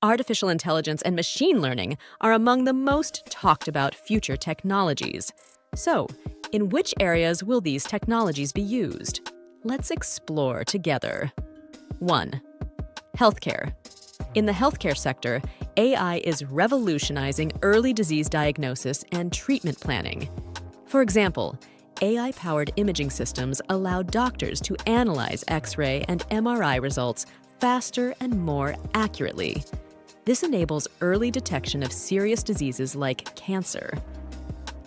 Artificial intelligence and machine learning are among the most talked about future technologies. So, in which areas will these technologies be used? Let's explore together. 1. Healthcare. In the healthcare sector, AI is revolutionizing early disease diagnosis and treatment planning. For example, AI-powered imaging systems allow doctors to analyze X-ray and MRI results faster and more accurately. This enables early detection of serious diseases like cancer.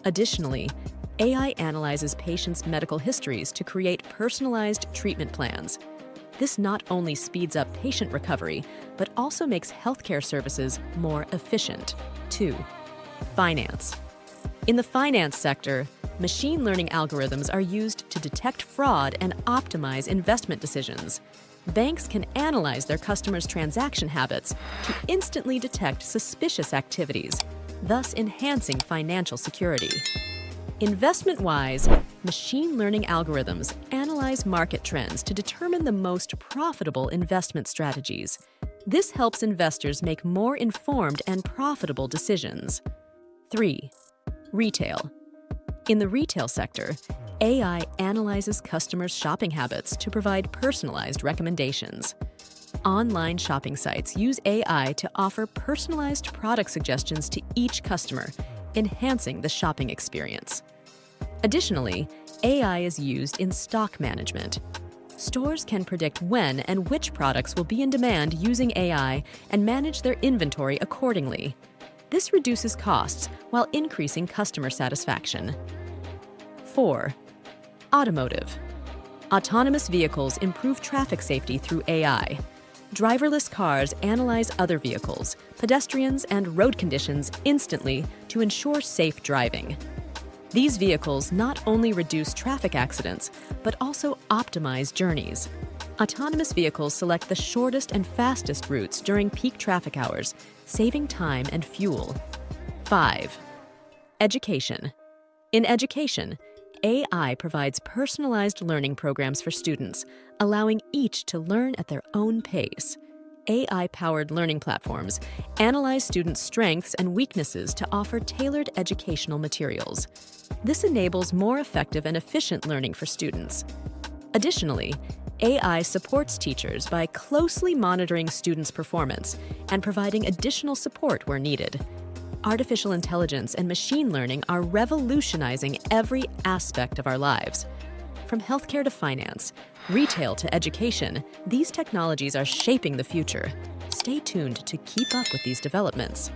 Additionally, AI analyzes patients' medical histories to create personalized treatment plans. This not only speeds up patient recovery, but also makes healthcare services more efficient. 2. Finance. In the finance sector, machine learning algorithms are used to detect fraud and optimize investment decisions. Banks can analyze their customers' transaction habits to instantly detect suspicious activities, thus enhancing financial security. Investment-wise, machine learning algorithms analyze market trends to determine the most profitable investment strategies. This helps investors make more informed and profitable decisions. 3. Retail. In the retail sector, AI analyzes customers' shopping habits to provide personalized recommendations. Online shopping sites use AI to offer personalized product suggestions to each customer, enhancing the shopping experience. Additionally, AI is used in stock management. Stores can predict when and which products will be in demand using AI and manage their inventory accordingly. This reduces costs while increasing customer satisfaction. 4. Automotive. Autonomous vehicles improve traffic safety through AI. Driverless cars analyze other vehicles, pedestrians, and road conditions instantly to ensure safe driving. These vehicles not only reduce traffic accidents, but also optimize journeys. Autonomous vehicles select the shortest and fastest routes during peak traffic hours, saving time and fuel. 5. Education. In education, AI provides personalized learning programs for students, allowing each to learn at their own pace. AI-powered learning platforms analyze students' strengths and weaknesses to offer tailored educational materials. This enables more effective and efficient learning for students. Additionally, AI supports teachers by closely monitoring students' performance and providing additional support where needed. Artificial intelligence and machine learning are revolutionizing every aspect of our lives. From healthcare to finance, retail to education, these technologies are shaping the future. Stay tuned to keep up with these developments.